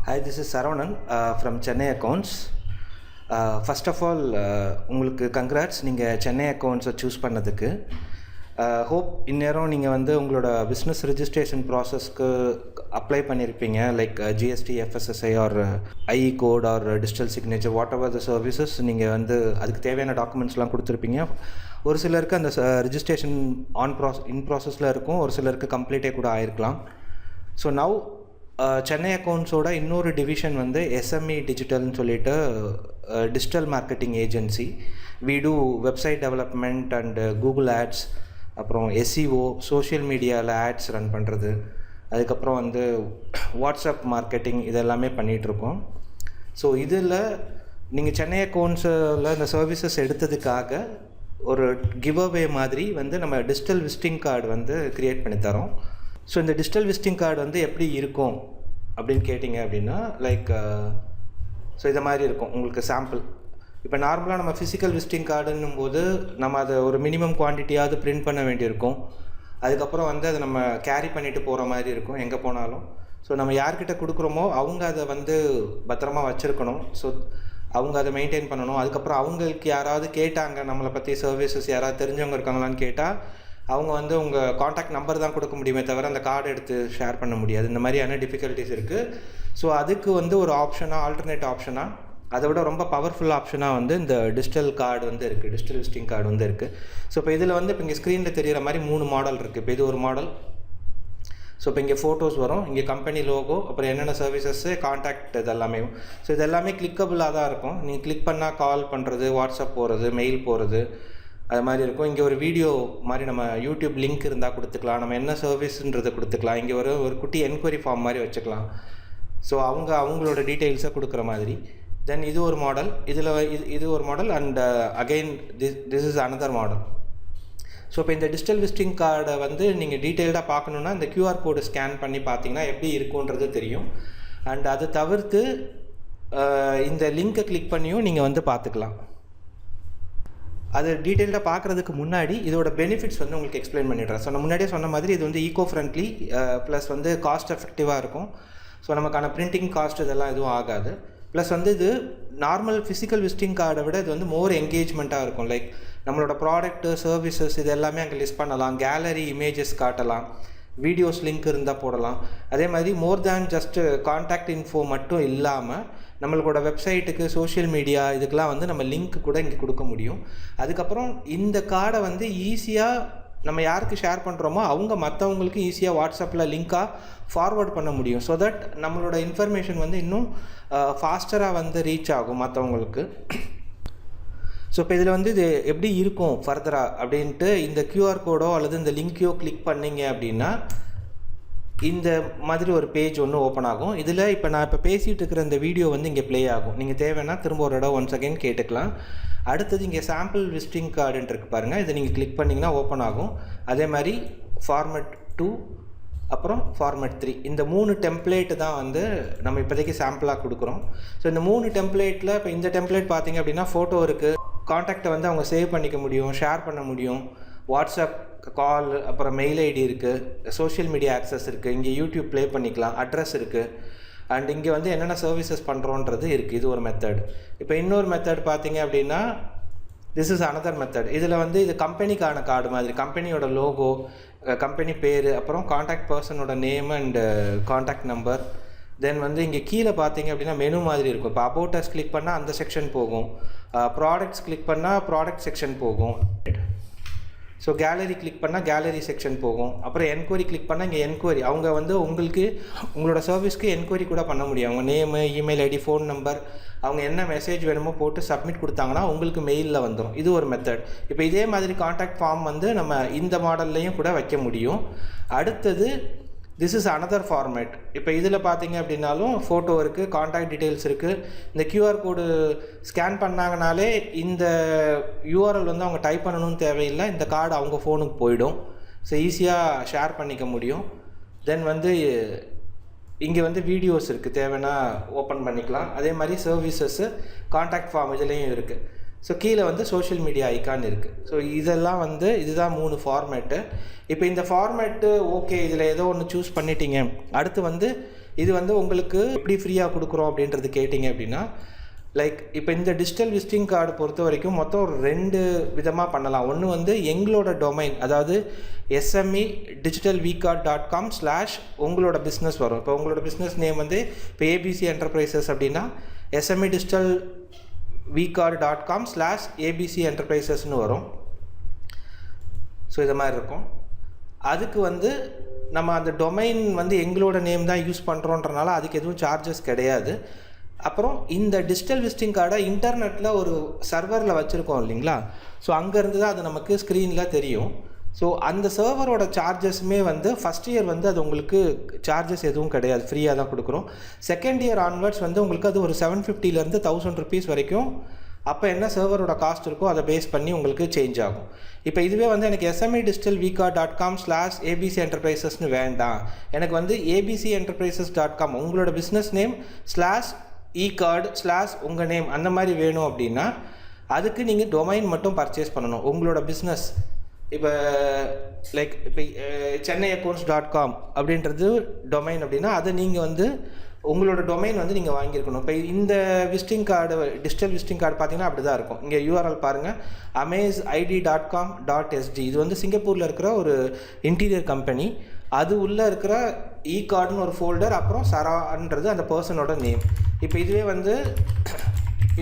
Hi, this is Saravanan from Chennai Accounts. First of all, உங்களுக்கு congrats நீங்கள் சென்னை அக்கௌண்ட்ஸை choose பண்ணதுக்கு. ஹோப் இந்நேரம் நீங்கள் வந்து உங்களோட பிஸ்னஸ் ரெஜிஸ்ட்ரேஷன் ப்ராசஸ்க்கு அப்ளை பண்ணியிருப்பீங்க, like GST, FSSI or IE code or digital signature, whatever the services நீங்கள் வந்து அதுக்கு தேவையான டாக்குமெண்ட்ஸ்லாம் கொடுத்துருப்பீங்க. ஒரு சிலருக்கு அந்த ரெஜிஸ்ட்ரேஷன் இன் ப்ராசஸில் இருக்கும், ஒரு சிலருக்கு கம்ப்ளீட்டே கூட ஆயிருக்கலாம். ஸோ நவ் சென்னை அக்கௌண்ட்ஸோட இன்னொரு டிவிஷன் வந்து எஸ்எம்இ டிஜிட்டல்னு சொல்லிட்டு digital marketing agency. We do website development and Google ads, அப்புறம் எஸ்இஓ, சோஷியல் மீடியாவில் ஆட்ஸ் ரன் பண்ணுறது, அதுக்கப்புறம் வந்து வாட்ஸ்அப் மார்க்கெட்டிங், இதெல்லாமே பண்ணிகிட்ருக்கோம். ஸோ இதில் நீங்கள் சென்னை அக்கௌண்ட்ஸில் இந்த சர்வீசஸ் எடுத்ததுக்காக ஒரு கிவ் அவே மாதிரி வந்து நம்ம டிஜிட்டல் விசிட்டிங் கார்டு வந்து க்ரியேட் பண்ணித்தரோம். ஸோ இந்த டிஜிட்டல் விசிட்டிங் கார்டு வந்து எப்படி இருக்கும் அப்படின்னு கேட்டிங்க அப்படின்னா, லைக் ஸோ இதை மாதிரி இருக்கும் உங்களுக்கு சாம்பிள். இப்போ நார்மலாக நம்ம ஃபிசிக்கல் விசிட்டிங் கார்டுன்னும் போது நம்ம அதை ஒரு மினிமம் குவான்டிட்டியாவது பிரிண்ட் பண்ண வேண்டியிருக்கும். அதுக்கப்புறம் வந்து அதை நம்ம கேரி பண்ணிவிட்டு போகிற மாதிரி இருக்கும் எங்கே போனாலும். ஸோ நம்ம யார்கிட்ட கொடுக்குறோமோ அவங்க அதை வந்து பத்திரமா வச்சுருக்கணும். ஸோ அவங்க அதை மெயின்டைன் பண்ணணும். அதுக்கப்புறம் அவங்களுக்கு யாராவது கேட்டாங்க நம்மளை பற்றி சர்வீசஸ் யாராவது தெரிஞ்சவங்க இருக்காங்களான்னு கேட்டால் அவங்க வந்து உங்கள் காண்டாக்ட் நம்பர் தான் கொடுக்க முடியுமே தவிர அந்த கார்டு எடுத்து ஷேர் பண்ண முடியாது. இந்த மாதிரியான டிஃபிகல்ட்டிஸ் இருக்குது. ஸோ அதுக்கு வந்து ஒரு ஆப்ஷனாக, ஆல்டர்னேட் ஆப்ஷனாக, அதை விட ரொம்ப பவர்ஃபுல் ஆப்ஷனாக வந்து இந்த டிஜிட்டல் கார்டு வந்து இருக்குது, டிஜிட்டல் விசிட்டிங் கார்டு வந்து இருக்குது. ஸோ இப்போ இதில் வந்து இப்போ இங்கே ஸ்க்ரீனில் தெரிகிற மாதிரி 3 மாடல் இருக்குது. இப்போ இது ஒரு மாடல். ஸோ இப்போ இங்கே ஃபோட்டோஸ் வரும், இங்கே கம்பெனி லோகோ, அப்புறம் என்னென்ன சர்வீசஸ்ஸு, காண்டாக்ட், இது எல்லாமே. ஸோ இது எல்லாமே கிளிக்கபிளாக தான் இருக்கும். நீங்கள் கிளிக் பண்ணால் கால் பண்ணுறது, வாட்ஸ்அப் போகிறது, மெயில் போகிறது, அது மாதிரி இருக்கும். இங்கே ஒரு வீடியோ மாதிரி நம்ம யூடியூப் லிங்க் இருந்தால் கொடுத்துக்கலாம், நம்ம என்ன சர்வீஸுன்றதை கொடுத்துக்கலாம். இங்கே ஒரு குட்டி என்கொயரி ஃபார்ம் மாதிரி வச்சுக்கலாம். ஸோ அவங்களோட டீட்டெயில்ஸை கொடுக்குற மாதிரி. தென் இது ஒரு மாடல், இதில் இது ஒரு model. And again this is another model. So இப்போ இந்த டிஜிட்டல் விசிட்டிங் கார்டை வந்து நீங்கள் டீட்டெயில்டாக பார்க்கணுன்னா இந்த கியூஆர் கோடு ஸ்கேன் பண்ணி பார்த்தீங்கன்னா எப்படி இருக்குன்றது தெரியும். அண்ட் அதை தவிர்த்து இந்த லிங்க்கை கிளிக் பண்ணியும் நீங்கள் வந்து பார்த்துக்கலாம். அது டீட்டெயில்டாக பார்க்குறதுக்கு முன்னாடி இதோட பெனிஃபிட்ஸ் வந்து உங்களுக்கு எக்ஸ்பிளைன் பண்ணிடுறேன். ஸோ நான் முன்னாடியே சொன்ன மாதிரி இது வந்து ஈகோ ஃப்ரெண்ட்லி ப்ளஸ் வந்து காஸ்ட் எஃபெக்டிவாக இருக்கும். ஸோ நமக்கான பிரிண்டிங் காஸ்ட் இதெல்லாம் எதுவும் ஆகாது. ப்ளஸ் வந்து இது நார்மல் ஃபிசிக்கல் விசிட்டிங் கார்டை விட இது வந்து மோர் என்கேஜ்மெண்ட்டாக இருக்கும். லைக் நம்மளோட ப்ராடக்ட்டு, சர்வீசஸ், இது எல்லாமே அங்கே லிஸ்ட் பண்ணலாம், கேலரி இமேஜஸ் காட்டலாம், வீடியோஸ் லிங்க் இருந்தால் போடலாம். அதே மாதிரி மோர் தேன் ஜஸ்ட்டு கான்டாக்ட் இன்ஃபோ மட்டும் இல்லாமல் நம்மளோட வெப்சைட்டுக்கு, சோஷியல் மீடியா, இதுக்கெலாம் வந்து நம்ம லிங்க் கூட இங்கே கொடுக்க முடியும். அதுக்கப்புறம் இந்த கார்டை வந்து ஈஸியாக நம்ம யாருக்கு ஷேர் பண்ணுறோமோ அவங்க மற்றவங்களுக்கு ஈஸியாக வாட்ஸ்அப்பில் லிங்காக ஃபார்வர்ட் பண்ண முடியும். ஸோ தட் நம்மளோட இன்ஃபர்மேஷன் வந்து இன்னும் ஃபாஸ்டராக வந்து ரீச் ஆகும் மற்றவங்களுக்கு. ஸோ இப்போ இதில் வந்து இது எப்படி இருக்கும் ஃபர்தராக அப்படின்ட்டு இந்த கியூஆர் கோடோ அல்லது இந்த லிங்க்கையோ கிளிக் பண்ணிங்க அப்படின்னா இந்த மாதிரி ஒரு பேஜ் ஒன்று ஓப்பன் ஆகும். இதில் இப்போ நான் பேசிகிட்டு இருக்கிற இந்த வீடியோ வந்து இங்கே ப்ளே ஆகும். நீங்கள் தேவைன்னா திரும்ப ஒரு இடம் ஒன்ஸ் அகைன் கேட்டுக்கலாம். அடுத்தது இங்கே சாம்பிள் விசிட்டிங் கார்டுன்னு இருக்குது பாருங்கள், இதை நீங்கள் கிளிக் பண்ணிங்கன்னா ஓப்பன் ஆகும். அதே மாதிரி ஃபார்மேட் 2 அப்புறம் ஃபார்மேட் 3, இந்த 3 டெம்ப்ளேட்டு தான் வந்து நம்ம இப்போதைக்கு சாம்பிளாக கொடுக்குறோம். ஸோ இந்த 3 டெம்ப்ளேட்டில் இப்போ இந்த டெம்ப்ளேட் பார்த்தீங்க அப்படின்னா ஃபோட்டோ இருக்குது, காண்டாக்டை வந்து அவங்க சேவ் பண்ணிக்க முடியும், ஷேர் பண்ண முடியும், வாட்ஸ்அப் கால், அப்புறம் மெயில் ஐடி இருக்குது, சோஷியல் மீடியா ஆக்சஸ் இருக்குது, இங்கே யூடியூப் ப்ளே பண்ணிக்கலாம், அட்ரஸ் இருக்குது, அண்ட் இங்கே வந்து என்னென்ன சர்வீசஸ் பண்ணுறோன்றது இருக்குது. இது ஒரு மெத்தட். இப்போ இன்னொரு மெத்தட் பார்த்தீங்க அப்படின்னா திஸ் இஸ் அனதர் மெத்தட். இதில் வந்து இது கம்பெனிக்கான கார்டு மாதிரி, கம்பெனியோட லோகோ, கம்பெனி பேர், அப்புறம் காண்டாக்ட் பர்சனோட name and contact number. Then வந்து இங்கே கீழே பார்த்தீங்க அப்படின்னா மெனு மாதிரி இருக்கும். இப்போ அபவுட் அஸ் கிளிக் பண்ணால் அந்த செக்ஷன் போகும், ப்ராடக்ட்ஸ் கிளிக் பண்ணால் ப்ராடக்ட் செக்ஷன் போகும், ஸோ கேலரி கிளிக் பண்ணால் கேலரி செக்ஷன் போகும், அப்புறம் என்கொயரி கிளிக் பண்ணால் இங்கே என்கொயரி, அவங்க வந்து உங்களுக்கு உங்களோட சர்வீஸ்க்கு என்கொயரி கூட பண்ண முடியும். அவங்க name, email ID, phone number, அவங்க என்ன மெசேஜ் வேணுமோ போட்டு சப்மிட் கொடுத்தாங்கன்னா உங்களுக்கு மெயிலில் வந்துடும். இது ஒரு மெத்தட். இப்போ இதே மாதிரி காண்டாக்ட் ஃபார்ம் வந்து நம்ம இந்த மாடல்லையும் கூட வைக்க முடியும். அடுத்தது திஸ் இஸ் அனதர் ஃபார்மேட். இப்போ இதில் பார்த்தீங்க அப்படின்னாலும் ஃபோட்டோ இருக்குது, காண்டாக்ட் டீட்டெயில்ஸ் இருக்குது. இந்த கியூஆர் கோடு ஸ்கேன் பண்ணாங்கனாலே இந்த யூஆர்எல் வந்து அவங்க டைப் பண்ணணும்னு தேவையில்லை, இந்த கார்டு அவங்க ஃபோனுக்கு போயிடும். ஸோ ஈஸியாக ஷேர் பண்ணிக்க முடியும். தென் வந்து இங்கே வந்து வீடியோஸ் இருக்குது, தேவைன்னா ஓப்பன் பண்ணிக்கலாம். அதே மாதிரி சர்வீசஸ்ஸு, காண்டாக்ட் ஃபார்ம் இதுலேயும் இருக்குது. ஸோ கீழே வந்து சோஷியல் மீடியா ஐக்கான் இருக்குது. ஸோ இதெல்லாம் வந்து இதுதான் 3 ஃபார்மேட்டு. இப்போ இந்த ஃபார்மேட்டு ஓகே, இதில் ஏதோ ஒன்று சூஸ் பண்ணிட்டீங்க. அடுத்து வந்து இது வந்து உங்களுக்கு எப்படி ஃப்ரீயாக கொடுக்குறோம் அப்படின்றது கேட்டிங்க அப்படின்னா, லைக் இப்போ இந்த டிஜிட்டல் விசிட்டிங் கார்டு பொறுத்த வரைக்கும் மொத்தம் ஒரு 2 விதமாக பண்ணலாம். ஒன்று வந்து எங்களோட டொமைன், அதாவது SMEdigitalvcard.com/ உங்களோட பிஸ்னஸ் வரும். இப்போ உங்களோட பிஸ்னஸ் நேம் வந்து இப்போ ABC என்டர்பிரைசஸ் அப்படின்னா SMEdigitalvcard.com/ ABC என்டர்பிரைசஸ்னு வரும். ஸோ இது மாதிரி இருக்கும். அதுக்கு வந்து நம்ம அந்த டொமைன் வந்து எங்களோட நேம் தான் யூஸ் பண்ணுறோன்றனால அதுக்கு எதுவும் சார்ஜஸ் கிடையாது. அப்புறம் இந்த டிஜிட்டல் விசிட்டிங் கார்டை இன்டர்நெட்டில் ஒரு சர்வரில் வச்சுருக்கோம் இல்லைங்களா, ஸோ அங்கேருந்து தான் அது நமக்கு ஸ்க்ரீனில் தெரியும். ஸோ அந்த சர்வரோட சார்ஜஸுமே வந்து ஃபஸ்ட் இயர் வந்து அது உங்களுக்கு சார்ஜஸ் எதுவும் கிடையாது, ஃப்ரீயாக தான் கொடுக்குறோம். செகண்ட் இயர் ஆன்வர்ட்ஸ் வந்து உங்களுக்கு அது ஒரு 750 ₹1000 வரைக்கும் அப்போ என்ன சர்வரோட காஸ்ட் இருக்கோ அதை பேஸ் பண்ணி உங்களுக்கு சேஞ்ச் ஆகும். இப்போ இதுவே வந்து எனக்கு SMEdigitalvcard.com/ ABC என்டர்பிரைசஸ்னு வேண்டாம், எனக்கு வந்து abcenterprises.com உங்களோட பிஸ்னஸ் நேம் /ecard/ உங்கள் நேம் அந்த மாதிரி வேணும் அப்படின்னா அதுக்கு நீங்கள் டொமைன் மட்டும் பர்ச்சேஸ் பண்ணணும். உங்களோட பிஸ்னஸ் இப்போ லைக் இப்போ chennaiaccounts.com அப்படின்றது டொமைன் அப்படின்னா அதை நீங்கள் வந்து உங்களோட டொமைன் வந்து நீங்கள் வாங்கியிருக்கணும். இப்போ இந்த visiting card, digital visiting card பார்த்தீங்கன்னா அப்படி தான் இருக்கும். இங்கே URL பாருங்கள், amazid.com.sg. இது வந்து சிங்கப்பூரில் இருக்கிற ஒரு இன்டீரியர் கம்பெனி. அது உள்ளே இருக்கிற கார்டுன்னு ஒரு ஃபோல்டர், அப்புறம் சரான்றது அந்த பர்சனோட நேம். இப்போ இதுவே வந்து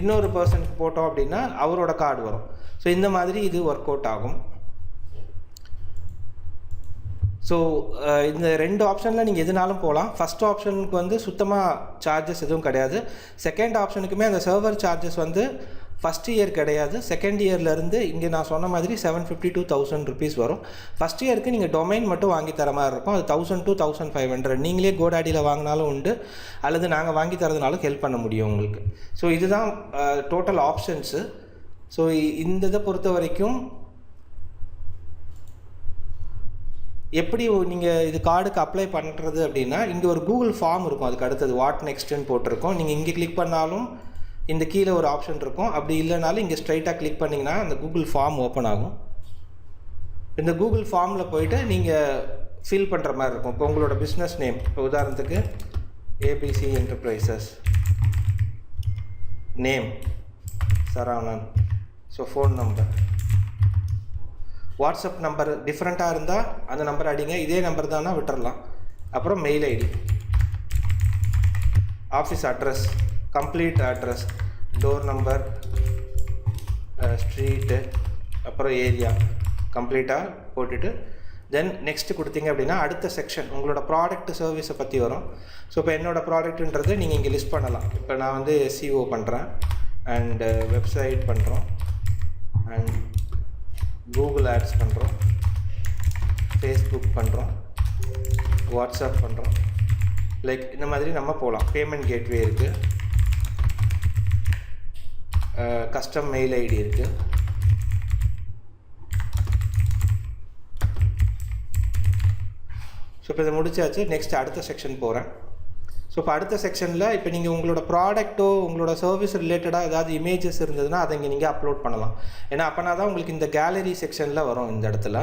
இன்னொரு பர்சனுக்கு போட்டோம் அப்படின்னா அவரோட கார்டு வரும். ஸோ இந்த மாதிரி இது ஒர்க் அவுட் ஆகும். ஸோ இந்த 2 ஆப்ஷனில் நீங்கள் எதுனாலும் போகலாம். ஃபஸ்ட் ஆப்ஷனுக்கு வந்து சுத்தமாக சார்ஜஸ் எதுவும் கிடையாது. செகண்ட் ஆப்ஷனுக்குமே அந்த சர்வர் சார்ஜஸ் வந்து ஃபஸ்ட் இயர் கிடையாது. செகண்ட் இயர்லேருந்து இங்கே நான் சொன்ன மாதிரி 750 to ₹1000 வரும். ஃபஸ்ட் இயருக்கு நீங்கள் டொமைன் மட்டும் வாங்கி தர மாதிரி இருக்கும். அது 1000 to 1500. நீங்களே கோடாடியில் வாங்கினாலும் உண்டு, அல்லது நாங்கள் வாங்கி தரதுனாலும் ஹெல்ப் பண்ண முடியும் உங்களுக்கு. ஸோ இதுதான் டோட்டல் ஆப்ஷன்ஸு. ஸோ இந்த இதை பொறுத்த வரைக்கும் எப்படி நீங்கள் இது கார்டுக்கு அப்ளை பண்ணுறது அப்படின்னா, இங்கே ஒரு கூகுள் ஃபார்ம் இருக்கும். அதுக்கு அடுத்தது வாட் நெக்ஸ்ட்டுன்னு போட்டிருக்கோம். நீங்கள் இங்கே கிளிக் பண்ணாலும் இந்த கீழே ஒரு ஆப்ஷன் இருக்கும். அப்படி இல்லைனாலும் இங்கே ஸ்ட்ரைட்டாக கிளிக் பண்ணிங்கன்னா அந்த கூகுள் ஃபார்ம் ஓப்பன் ஆகும். இந்த கூகுள் ஃபார்மில் போயிட்டு நீங்கள் ஃபில் பண்ணுற மாதிரி இருக்கும். இப்போ உங்களோட பிஸ்னஸ் நேம், இப்போ உதாரணத்துக்கு ABC enterprises, name Saravanan, so phone number, WhatsApp number டிஃப்ரெண்ட்டாக இருந்தால் அந்த நம்பர் அடிங்க, இதே நம்பர் தானா விட்டுறலாம். அப்புறம் mail ID, office address, complete address, door number, street, அப்புறம் ஏரியா கம்ப்ளீட்டாக போட்டுட்டு தென் நெக்ஸ்ட்டு கொடுத்தீங்க அப்படின்னா அடுத்த செக்ஷன் உங்களோட ப்ராடக்ட் சர்வீஸை பற்றி வரும். ஸோ இப்போ என்னோடய ப்ராடக்ட்டுன்றது நீங்கள் இங்கே லிஸ்ட் பண்ணலாம். இப்போ நான் வந்து SEO பண்ணுறேன், அண்டு வெப்சைட் பண்ணுறோம், அண்ட் கூகுள் ஆட்ஸ் பண்ணுறோம், ஃபேஸ்புக் பண்ணுறோம், வாட்ஸ்அப் பண்ணுறோம், லைக் இந்த மாதிரி நம்ம போகலாம். பேமெண்ட் கேட்வே இருக்குது, கஸ்டம் மெயில் ஐடி இருக்குது. ஸோ இப்போ இதை முடிச்சாச்சு. நெக்ஸ்ட் அடுத்த செக்ஷன் போகிறேன். ஸோ இப்போ அடுத்த செக்ஷனில் இப்போ நீங்கள் உங்களோட ப்ராடக்ட்டோ உங்களோட சர்வீஸ் ரிலேட்டடாக ஏதாவது இமேஜஸ் இருந்ததுன்னா அதை இங்கே நீங்கள் அப்லோட் பண்ணலாம். ஏன்னா அப்போனா தான் உங்களுக்கு இந்த கேலரி செக்ஷனில் வரும் இந்த இடத்துல.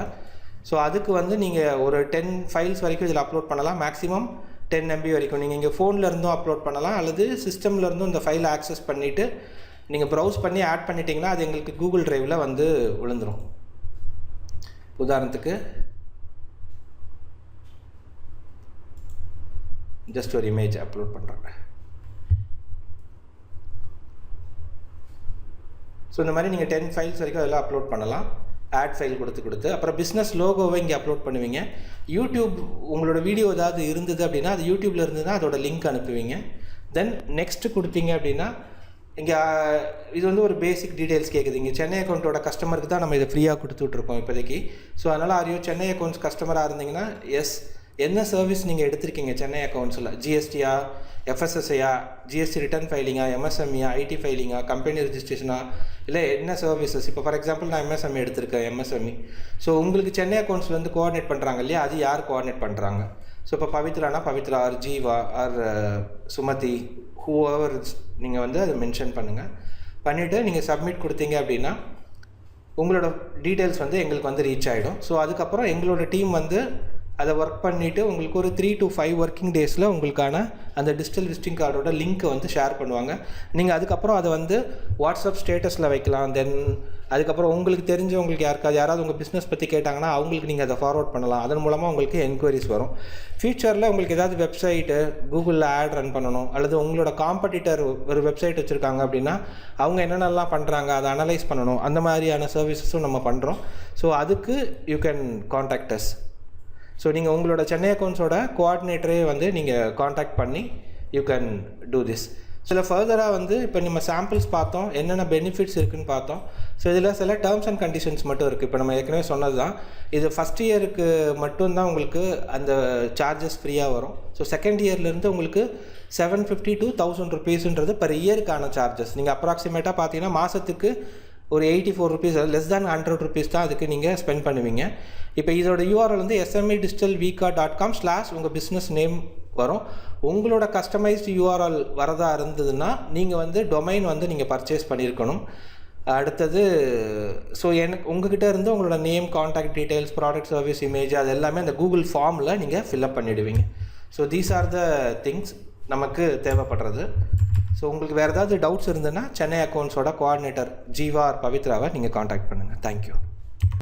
ஸோ அதுக்கு வந்து நீங்கள் ஒரு 10 ஃபைல்ஸ் வரைக்கும் இதில் அப்லோட் பண்ணலாம். மேக்ஸிமம் 10 MB வரைக்கும். நீங்கள் இங்கே ஃபோனில் இருந்தும் அப்லோட் பண்ணலாம், அல்லது சிஸ்டமில் இருந்தும் இந்த ஃபைலை ஆக்சஸ் பண்ணிவிட்டு நீங்கள் ப்ரௌஸ் பண்ணி ஆட் பண்ணிட்டீங்கன்னா அது எங்களுக்கு கூகுள் ட்ரைவில் வந்து விழுந்துடும். உதாரணத்துக்கு ஜஸ்ட் ஒரு இமேஜ் அப்லோட் பண்ணுறாங்க. ஸோ இந்த மாதிரி நீங்கள் 10 ஃபைல்ஸ் வரைக்கும் அதெல்லாம் அப்லோட் பண்ணலாம். ஆட் ஃபைல் கொடுத்து அப்புறம் பிஸ்னஸ் லோகோவை இங்கே அப்லோட் பண்ணுவீங்க. யூடியூப் உங்களோட வீடியோ ஏதாவது இருந்தது அப்படின்னா அது யூடியூப்பில் இருந்ததுன்னா அதோட லிங்க் அனுப்புவீங்க. தென் நெக்ஸ்ட்டு கொடுத்தீங்க அப்படின்னா இங்கே இது வந்து ஒரு பேசிக் டீட்டெயில்ஸ் கேட்குது. இங்கே சென்னை அக்கௌண்ட்டோட கஸ்டமருக்கு தான் நம்ம இதை ஃப்ரீயாக கொடுத்துட்ருக்கோம் இப்போதைக்கு. ஸோ அதனால் ஆரியோ சென்னை அக்கௌண்ட்ஸ் கஸ்டமராக இருந்தீங்கன்னா எஸ், என்ன சர்வீஸ் நீங்கள் எடுத்திருக்கீங்க சென்னை அக்கௌண்ட்ஸில், ஜிஎஸ்டியா, எஃப்எஸ்எஸ்ஐயா, ஜிஎஸ்டி ரிட்டர்ன் ஃபைலிங்கா, எம்எஸ்எம்இயா, ஐடி ஃபைலிங்கா, கம்பெனி ரெஜிஸ்ட்ரேஷனா, இல்லை என்ன சர்வீசஸ். இப்போ ஃபார் எக்ஸாம்பிள் நான் எம்எஸ்எம்இ எடுத்திருக்கேன், எம்எஸ்எம்இ. ஸோ உங்களுக்கு சென்னை அக்கௌண்ட்ஸ்லேருந்து கோஆர்டினேட் பண்ணுறாங்க இல்லையா, அது யார் கோஆர்டினேட் பண்ணுறாங்க. ஸோ இப்போ பவித்ரானா Pavithra, or Jeeva, or Sumathi, whoever நீங்கள் வந்து அதை மென்ஷன் பண்ணுங்கள். பண்ணிவிட்டு நீங்கள் சப்மிட் கொடுத்தீங்க அப்படின்னா உங்களோட டீட்டெயில்ஸ் வந்து எங்களுக்கு வந்து ரீச் ஆகிடும். ஸோ அதுக்கப்புறம் எங்களோட டீம் வந்து அதை ஒர்க் பண்ணிவிட்டு உங்களுக்கு ஒரு 3 to 5 ஒர்க்கிங் டேஸில் உங்களுக்கான அந்த டிஜிட்டல் விசிட்டிங் கார்டோட லிங்க்கை வந்து ஷேர் பண்ணுவாங்க. நீங்கள் அதுக்கப்புறம் அதை வந்து வாட்ஸ்அப் ஸ்டேட்டஸில் வைக்கலாம். தென் அதுக்கப்புறம் உங்களுக்கு தெரிஞ்சவங்களுக்கு யாராவது உங்கள் பிஸ்னஸ் பற்றி கேட்டாங்கன்னா அவங்களுக்கு நீங்கள் அதை ஃபார்வர்ட் பண்ணலாம். அதன் மூலமாக உங்களுக்கு என்கொயரிஸ் வரும். ஃப்யூச்சரில் உங்களுக்கு ஏதாவது வெப்சைட்டு கூகுளில் ஆட் ரன் பண்ணணும், அல்லது உங்களோட காம்படிட்டர் ஒரு வெப்சைட் வச்சுருக்காங்க அப்படின்னா அவங்க என்னென்னலாம் பண்ணுறாங்க அதை அனலைஸ் பண்ணணும். அந்த மாதிரியான சர்வீசஸும் நம்ம பண்ணுறோம். ஸோ அதுக்கு you can contact us. So நீங்கள் உங்களோட சென்னை அக்கௌண்ட்ஸோட கோஆர்டினேட்டரே வந்து நீங்கள் காண்டாக்ட் பண்ணி யூ கேன் டூ திஸ். சில ஃபர்தராக வந்து இப்போ நம்ம சாம்பிள்ஸ் பார்த்தோம், என்னென்ன பெனிஃபிட்ஸ் இருக்குதுன்னு பார்த்தோம். ஸோ இதில் சில டேர்ம்ஸ் அண்ட் கண்டிஷன்ஸ் மட்டும் இருக்குது. இப்போ நம்ம ஏற்கனவே சொன்னது தான், இது ஃபஸ்ட் இயருக்கு மட்டும்தான் உங்களுக்கு அந்த சார்ஜஸ் ஃப்ரீயாக வரும். ஸோ செகண்ட் இயர்லேருந்து உங்களுக்கு 750 to 1000 rupeesன்றது பர் இயருக்கான சார்ஜஸ். நீங்கள் அப்ராக்சிமேட்டாக பார்த்தீங்கன்னா மாதத்துக்கு ஒரு 84 rupees, லெஸ் தேன் 100 rupees தான் அதுக்கு நீங்கள் ஸ்பெண்ட் பண்ணுவீங்க. இப்போ இதோட URL வந்து smedigitalvika.com/ உங்கள் பிஸ்னஸ் நேம் வரும். உங்களோட கஸ்டமைஸ்டு URL வரதா இருந்ததுன்னா நீங்கள் வந்து டொமைன் வந்து நீங்கள் பர்ச்சேஸ் பண்ணியிருக்கணும். அடுத்தது ஸோ உங்ககிட்ட இருந்து உங்களோட name, contact details, product, service, image அது எல்லாமே அந்த கூகுள் ஃபார்மில் நீங்கள் ஃபில்அப் பண்ணிவிடுவீங்க. So these are the things நமக்கு தேவைப்படுறது. ஸோ உங்களுக்கு வேறு ஏதாவது டவுட்ஸ் இருந்ததுன்னா சென்னை அக்கௌண்ட்ஸோட கோஆர்டினேட்டர் ஜீவா ஆர் பவித்ராவை நீங்கள் காண்டாக்ட் பண்ணுங்கள். தேங்க்யூ.